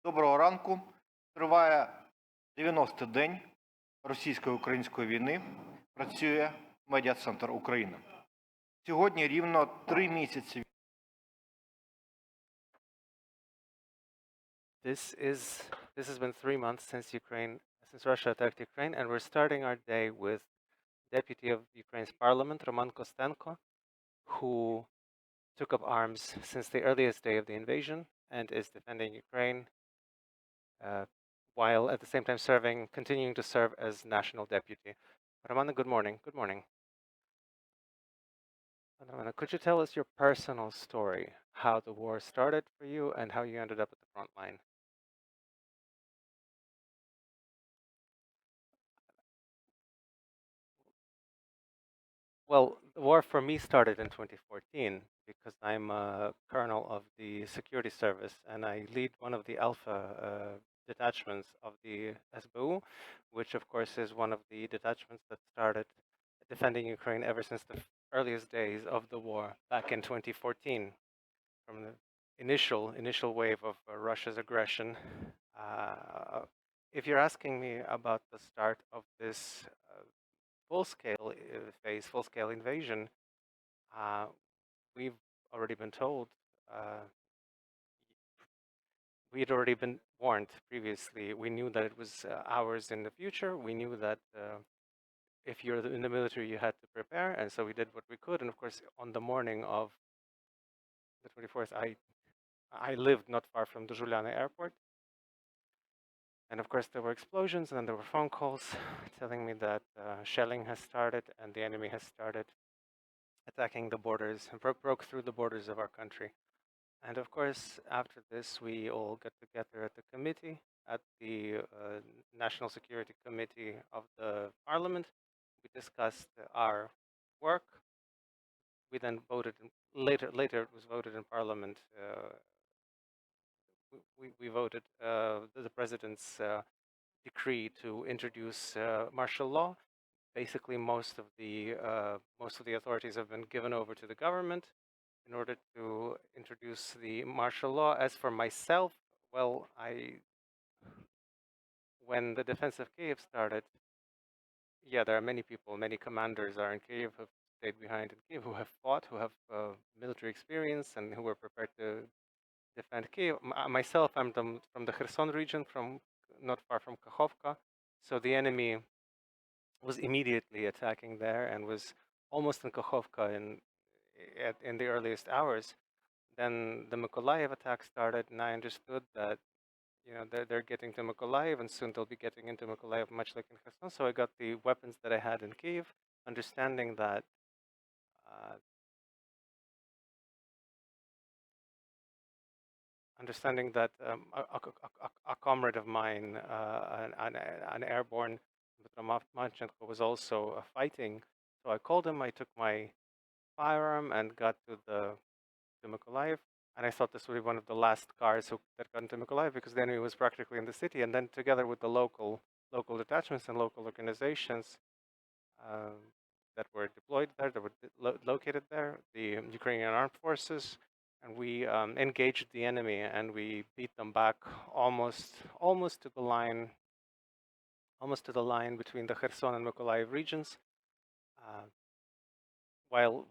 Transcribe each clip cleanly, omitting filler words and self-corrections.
Доброго ранку. Триває 90-й день російсько-української війни. Працює Медіацентр України. Сьогодні рівно 3 місяці. This has been 3 months since Russia attacked Ukraine, and we're starting our day with Deputy of Ukraine's Parliament, Roman Kostenko, who took up arms since the earliest day of the invasion and is defending Ukraine, while at the same time continuing to serve as national deputy. Roman, good morning. Good morning. Roman, could you tell us your personal story, how the war started for you and how you ended up at the front line? Well, the war for me started in 2014 because I'm a colonel of the security service and I lead one of the Alpha detachments of the SBU, which of course is one of the detachments that started defending Ukraine ever since the earliest days of the war back in 2014, from the initial wave of Russia's aggression. If you're asking me about the start of this full-scale invasion, we've already been told, we'd already been warned previously. We knew that it was hours in the future. We knew that if you're in the military, you had to prepare, and so we did what we could. And of course, on the morning of the 24th, I lived not far from the Juliana Airport. And of course, there were explosions, and then there were phone calls telling me that shelling has started and the enemy has started attacking the borders and broke through the borders of our country. And of course, after this, we all got together at the committee, at the National Security Committee of the Parliament. We discussed our work. We then voted. Later, it was voted in Parliament. We voted the president's decree to introduce martial law. Basically, most of the authorities have been given over to the government in order to introduce the martial law. As for myself, well, when the defense of Kyiv started, yeah, there are many people, many commanders are in Kyiv, who have stayed behind in Kyiv, who have fought, who have military experience, and who were prepared to defend Kyiv. Myself, I'm from the Kherson region, from not far from Kakhovka, so the enemy was immediately attacking there and was almost in Kakhovka in the earliest hours. Then the Mykolaiv attack started, and I understood that they're getting to Mykolaiv, and soon they'll be getting into Mykolaiv, much like in Kherson. So I got the weapons that I had in Kyiv, understanding that a comrade of mine, an airborne, Manchenko, was also fighting. So I called him. I took my firearm and got to Mykolaiv. And I thought this would be one of the last cars that got into Mykolaiv because the enemy was practically in the city. And then together with the local detachments and local organizations that were deployed there, that were located there, the Ukrainian armed forces, and we engaged the enemy and we beat them back almost to the line between the Kherson and Mykolaiv regions. While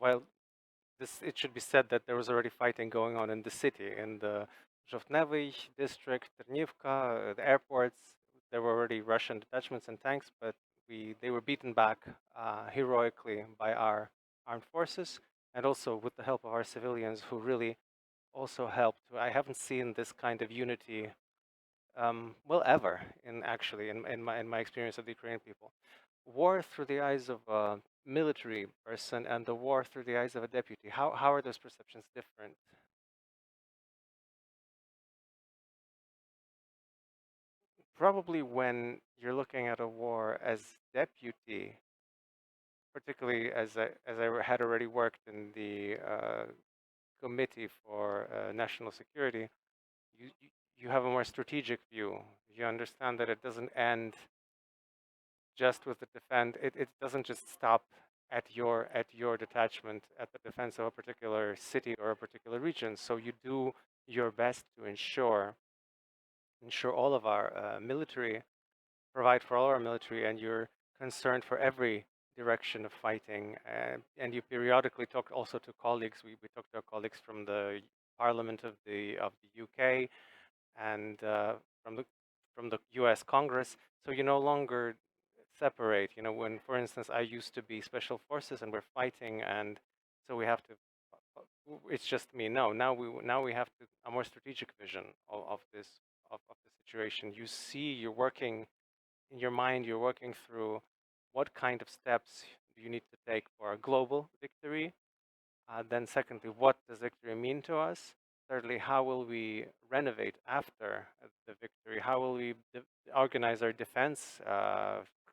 it should be said that there was already fighting going on in the city, in the Zhovtnevy district, Ternivka, the airports. There were already Russian detachments and tanks, but they were beaten back heroically by our armed forces, and also with the help of our civilians, who really also helped. I haven't seen this kind of unity, ever in my experience of the Ukrainian people. War through the eyes of a military person and the war through the eyes of a deputy. How are those perceptions different? Probably when you're looking at a war as deputy, particularly as I had already worked in the committee for national security, you have a more strategic view. You understand that it doesn't end just with the defend. It doesn't just stop at your detachment, at the defense of a particular city or a particular region. So you do your best to ensure ensure all of our military, provide for all our military, and you're concerned for every direction of fighting. And you periodically talk also to colleagues. We talk to our colleagues from the Parliament of the UK and from the U.S. Congress. So you no longer separate. You know, when, for instance, I used to be special forces and we're fighting, and so we have to. It's just me. No, now we have to a more strategic vision of this of the situation. You see, you're working in your mind. You're working through what kind of steps do you need to take for a global victory. Then, secondly, what does victory mean to us? Thirdly, how will we renovate after the victory? How will we organize our defense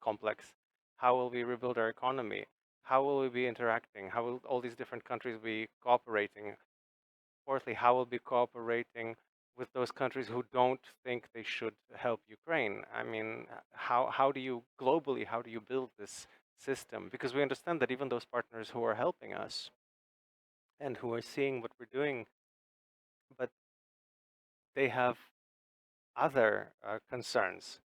complex? How will we rebuild our economy? How will we be interacting? How will all these different countries be cooperating? Fourthly, how will we be cooperating with those countries who don't think they should help Ukraine? I mean, how do you globally, how do you build this system? Because we understand that even those partners who are helping us and who are seeing what we're doing, but they have other concerns.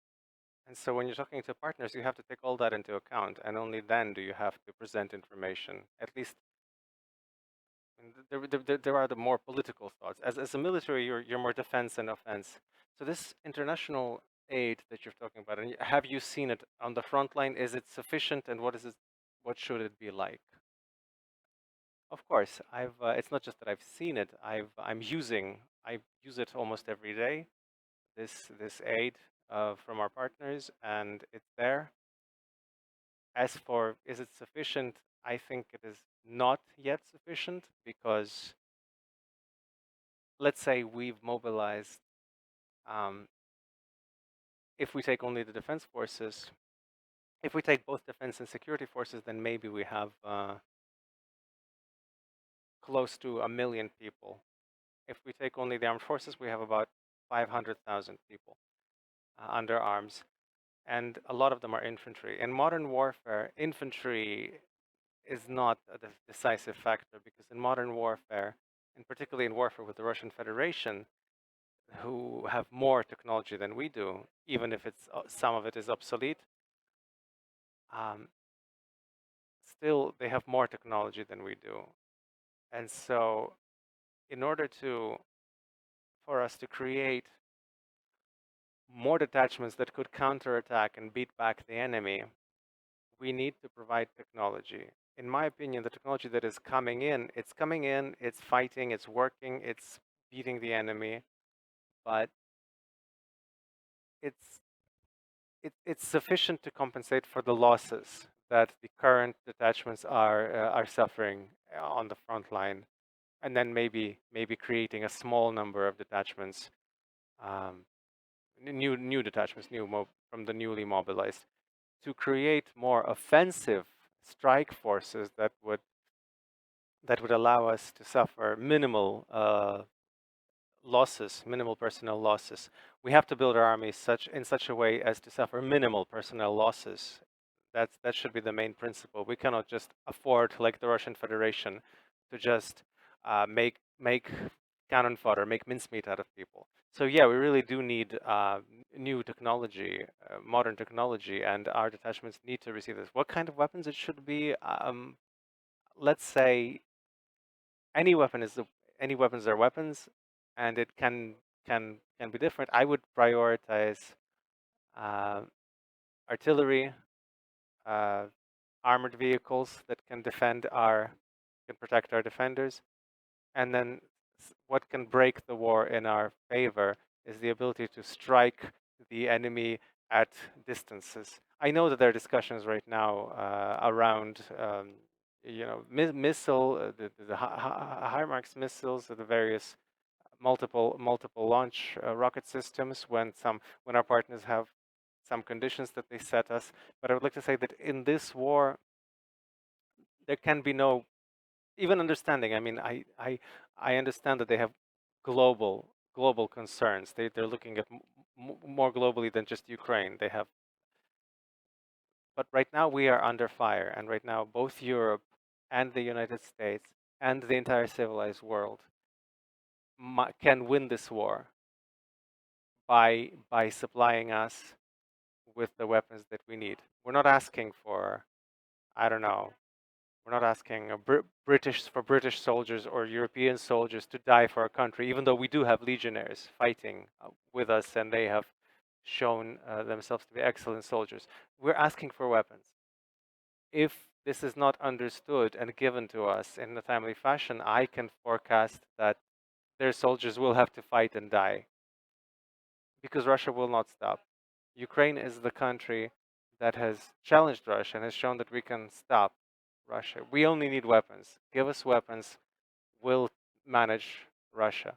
And so when you're talking to partners, you have to take all that into account, and only then do you have to present information. At least there are the more political thoughts. As a military, you're more defense and offense. So this international aid that you're talking about, and have you seen it on the front line? Is it sufficient, and what is it? What should it be like? Of course, I've. It's not just that I've seen it. I use it almost every day. This aid from our partners, and it's there. As for is it sufficient? I think it is not yet sufficient because let's say we've mobilized. If we take only the defense forces, if we take both defense and security forces, then maybe we have close to 1 million people. If we take only the armed forces, we have about 500,000 people under arms, and a lot of them are infantry. In modern warfare, infantry is not a decisive factor because in modern warfare, and particularly in warfare with the Russian Federation, who have more technology than we do, even if it's some of it is obsolete, still they have more technology than we do. And so in order for us to create more detachments that could counterattack and beat back the enemy, we need to provide technology. In my opinion, the technology that is coming in, it's fighting, it's working, it's beating the enemy, but it's sufficient to compensate for the losses that the current detachments are suffering on the front line, and then maybe creating a small number of detachments, new detachments, from the newly mobilized, to create more offensive strike forces that would allow us to suffer minimal losses, minimal personnel losses. We have to build our army in such a way as to suffer minimal personnel losses. That should be the main principle. We cannot just afford, like the Russian Federation, to just make cannon fodder, make mincemeat out of people. So yeah, we really do need new technology, modern technology, and our detachments need to receive this. What kind of weapons it should be? Let's say any weapons are weapons, and it can be different. I would prioritize artillery, armored vehicles that can protect our defenders, and then what can break the war in our favor is the ability to strike the enemy at distances. I know that there are discussions right now around missile, the HIMARS missiles, the various multiple launch rocket systems when our partners have some conditions that they set us. But I would like to say that in this war, there can be no even understanding. I mean, I understand that they have global concerns. They're looking at more globally than just Ukraine. They have, but right now we are under fire, and right now both Europe and the United States and the entire civilized world can win this war by supplying us with the weapons that we need. We're not asking for, I don't know, we're not asking British soldiers or European soldiers to die for our country, even though we do have legionnaires fighting with us, and they have shown themselves to be excellent soldiers. We're asking for weapons. If this is not understood and given to us in a timely fashion, I can forecast that their soldiers will have to fight and die, because Russia will not stop. Ukraine is the country that has challenged Russia and has shown that we can stop Russia. We only need weapons. Give us weapons, we'll manage Russia.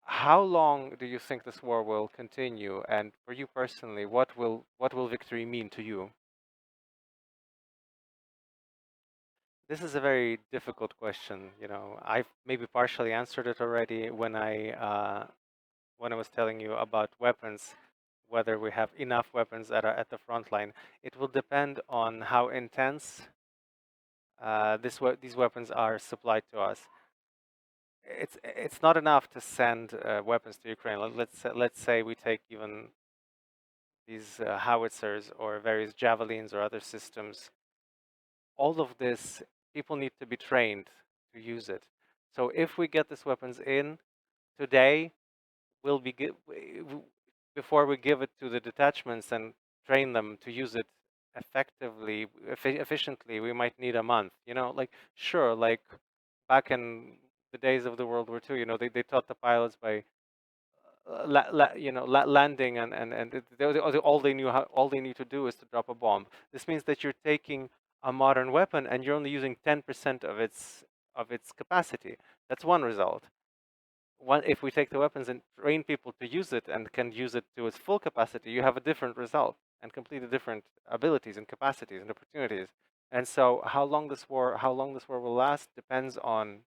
How long do you think this war will continue? And for you personally, what will victory mean to you? This is a very difficult question. I've maybe partially answered it already when I was telling you about weapons, whether we have enough weapons at the front line. It will depend on how intense these weapons are supplied to us. It's not enough to send weapons to Ukraine. Let's say we take even these howitzers or various javelins or other systems. All of this, people need to be trained to use it. So if we get these weapons in today, before we give it to the detachments and train them to use it effectively, efficiently, we might need a month. Sure, like back in the days of the World War II, they taught the pilots by landing, and all they need to do is to drop a bomb. This means that you're taking a modern weapon and you're only using 10% of its capacity. That's one result. If we take the weapons and train people to use it and can use it to its full capacity, you have a different result and completely different abilities and capacities and opportunities. And so how long this war will last depends on,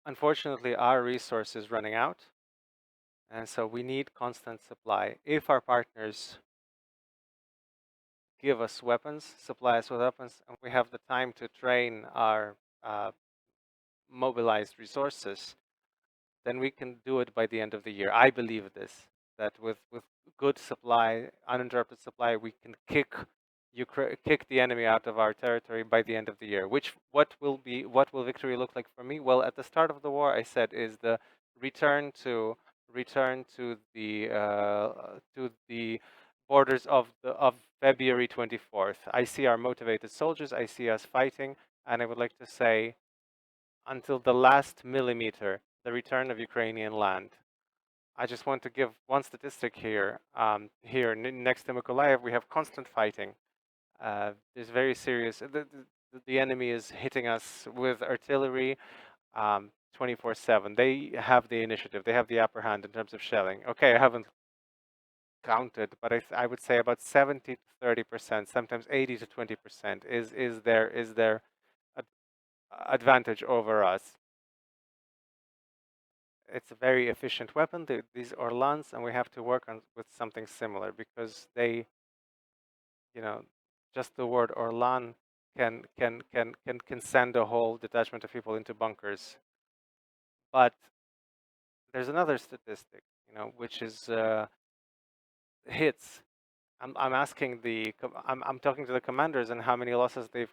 unfortunately, our resources running out. And so we need constant supply. If our partners give us weapons, supply us with weapons, and we have the time to train our mobilized resources, then we can do it by the end of the year. I believe this, that with good supply, uninterrupted supply, we can kick the enemy out of our territory by the end of the year. What will victory look like for me? Well, at the start of the war, I said is the return to the borders of February 24th. I see our motivated soldiers. I see us fighting, and I would like to say, until the last millimeter, the return of Ukrainian land. I just want to give one statistic here. Here next to Mykolaiv, we have constant fighting. There's very serious. The enemy is hitting us with artillery 24/7. They have the initiative. They have the upper hand in terms of shelling. Okay, I haven't counted, but I would say about 70 to 30%, sometimes 80 to 20% is their advantage over us. It's a very efficient weapon, these Orlans, and we have to work with something similar, because they, just the word Orlan can send a whole detachment of people into bunkers. But there's another statistic, which is hits. I'm asking I'm talking to the commanders and how many losses they've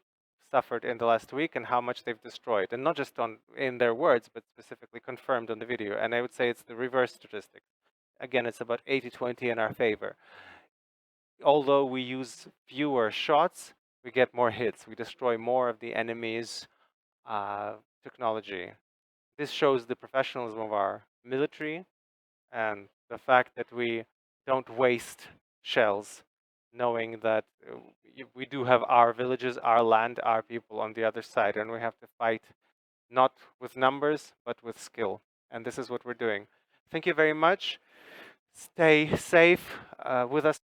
suffered in the last week and how much they've destroyed, and not just in their words, but specifically confirmed on the video. And I would say it's the reverse statistic. Again, it's about 80-20 in our favor. Although we use fewer shots, we get more hits. We destroy more of the enemy's technology. This shows the professionalism of our military and the fact that we don't waste shells, knowing that we do have our villages, our land, our people on the other side, and we have to fight not with numbers, but with skill. And this is what we're doing. Thank you very much. Stay safe with us.